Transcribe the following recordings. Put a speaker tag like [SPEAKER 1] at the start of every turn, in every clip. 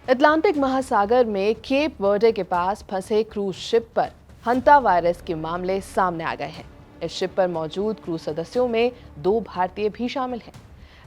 [SPEAKER 1] Atlantic महासागर में Cape Verde के पास फंसे क्रूज शिप पर हंता वायरस के मामले सामने आ गए हैं। इस शिप पर मौजूद क्रूज सदस्यों में 2 भारतीय भी शामिल हैं।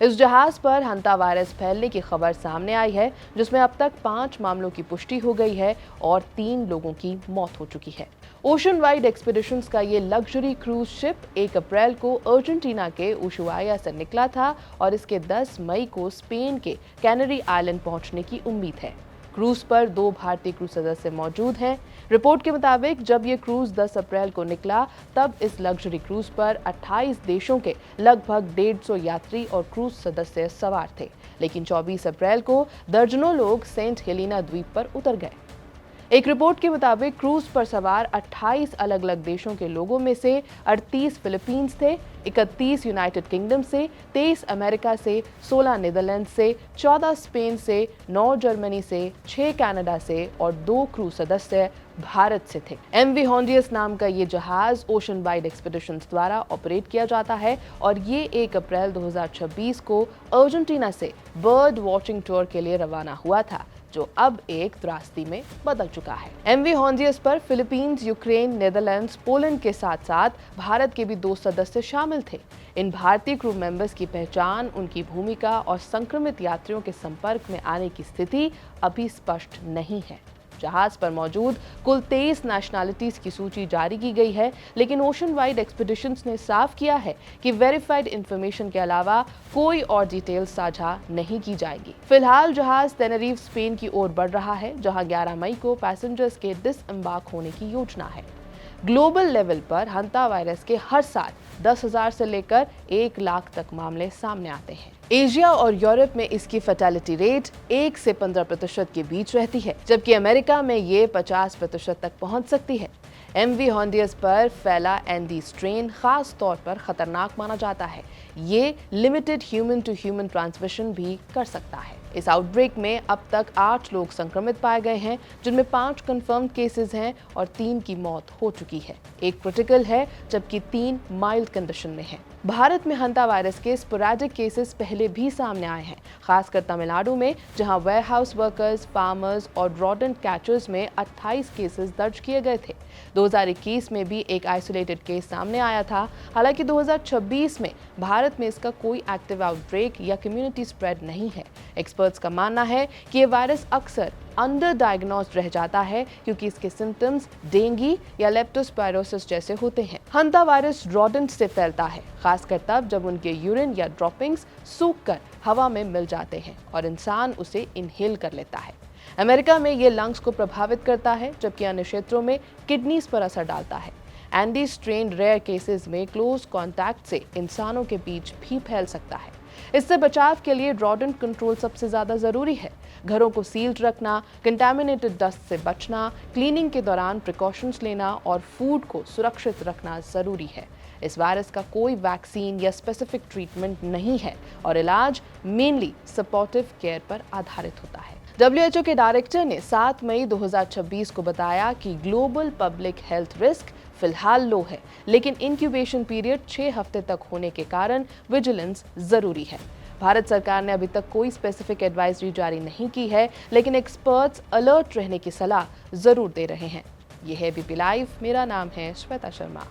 [SPEAKER 1] इस जहाज पर हंता वायरस फैलने की खबर सामने आई है, जिसमें अब तक 5 मामलों की पुष्टि हो गई है और 3 लोगों की मौत हो चुकी है। ओशन वाइड एक्सपीडिशंस का ये लग्जरी क्रूज शिप 1 अप्रैल को अर्जेंटीना के उशुआया से निकला था और इसके 10 मई को स्पेन के कैनरी आइलैंड पहुंचने की उम्मीद है। क्रूज पर 2 भारतीय क्रूज सदस्य मौजूद हैं। रिपोर्ट के मुताबिक जब ये क्रूज 10 अप्रैल को निकला, तब इस लग्जरी क्रूज पर 28 देशों के लगभग 150 यात्री और क्रूज सदस्य सवार थे। लेकिन 24 अप्रैल को दर्जनों लोग सेंट हेलेना द्वीप पर उतर गए। एक रिपोर्ट के मुताबिक क्रूज पर सवार 28 अलग अलग देशों के लोगों में से 38 फिलीपींस थे, 31 यूनाइटेड किंगडम से, 23 अमेरिका से, 16 नीदरलैंड से, 14 स्पेन से, 9 जर्मनी से, 6 कनाडा से और 2 क्रूज सदस्य भारत से थे। MV हॉन्डियस नाम का ये जहाज ओशन वाइड एक्सपीडिशंस द्वारा ऑपरेट किया जाता है और ये 1 अप्रैल 2026 को अर्जेंटीना से बर्ड वॉचिंग टूर के लिए रवाना हुआ था, जो अब एक त्रासदी में बदल चुका है। MV हॉन्डियस पर फिलीपींस, यूक्रेन, नीदरलैंड्स, पोलैंड के साथ साथ भारत के भी 2 सदस्य शामिल थे। इन भारतीय क्रू मेंबर्स की पहचान, उनकी भूमिका और संक्रमित यात्रियों के संपर्क में आने की स्थिति अभी स्पष्ट नहीं है। जहाज पर मौजूद कुल 23 नेशनैलिटीज की सूची जारी की गई है, लेकिन ओशन वाइड एक्सपीडिशंस ने साफ किया है कि वेरीफाइड इंफॉर्मेशन के अलावा कोई और डिटेल्स साझा नहीं की जाएगी। फिलहाल जहाज टेनेरिफ स्पेन की ओर बढ़ रहा है, जहां 11 मई को पैसेंजर्स के डिसएम्बार्क होने की योजना है। ग्लोबल लेवल पर हंता वायरस के हर साल 10,000 से लेकर 1 लाख तक मामले सामने आते हैं। एशिया और यूरोप में इसकी फैटेलिटी रेट 1 से 15% के बीच रहती है, जबकि अमेरिका में ये 50% तक पहुंच सकती है। MV हॉन्डियस पर फैला एंडी स्ट्रेन खास तौर पर खतरनाक माना जाता है। ये limited human to human transmission भी कर सकता है। इस आउटब्रेक में अब तक 8 लोग संक्रमित पाए गए हैं, जिनमें 5 कंफर्म्ड केसेस हैं और 3 की मौत हो चुकी है। 1 क्रिटिकल है, जबकि 3 माइल्ड कंडीशन में हैं। भारत में हंता वायरस के स्पोरेडिक केसेस पहले भी सामने आए हैं, खासकर तमिलनाडु में, जहां वेयरहाउस वर्कर्स, फार्मर्स और रॉडेंट कैचर्स में 28 केसेस दर्ज किए गए थे। 2021 में भी एक आइसोलेटेड केस सामने आया था। हालांकि 2026 में भारत में इसका कोई एक्टिव आउटब्रेक या कम्युनिटी स्प्रेड नहीं है। एक्सपर्ट्स का मानना है कि ये वायरस अक्सर अंडर डायग्नोस्ड रह जाता है, क्योंकि इसके सिम्टम्स डेंगू या लेप्टोस्पायरोसिस जैसे होते हैं। हंता वायरस रॉडेंट से फैलता है, खासकर तब जब उनके यूरिन या ड्रॉपिंग्स सूखकर हवा में मिल जाते हैं और इंसान उसे इनहेल कर लेता है। अमेरिका में ये लंग्स को प्रभावित करता है, जबकि अन्य क्षेत्रों में किडनीज पर असर डालता है। एंडी स्ट्रेन रेयर केसेस में क्लोज कॉन्टैक्ट से इंसानों के बीच भी फैल सकता है। इससे बचाव के लिए रॉडेंट कंट्रोल सबसे ज्यादा जरूरी है। घरों को सील्ड रखना, कंटामिनेटेड डस्ट से बचना, क्लीनिंग के दौरान प्रिकॉशंस लेना और फूड को सुरक्षित रखना जरूरी है। इस वायरस का कोई वैक्सीन या स्पेसिफिक ट्रीटमेंट नहीं है और इलाज मेनली सपोर्टिव केयर पर आधारित होता है। WHO के डायरेक्टर ने 7 मई 2026 को बताया कि ग्लोबल पब्लिक हेल्थ रिस्क फिलहाल लो है, लेकिन इंक्यूबेशन पीरियड 6 हफ्ते तक होने के कारण विजिलेंस जरूरी है। भारत सरकार ने अभी तक कोई स्पेसिफिक एडवाइजरी जारी नहीं की है, लेकिन एक्सपर्ट्स अलर्ट रहने की सलाह जरूर दे रहे हैं। यह है ABP लाइव। मेरा नाम है श्वेता शर्मा।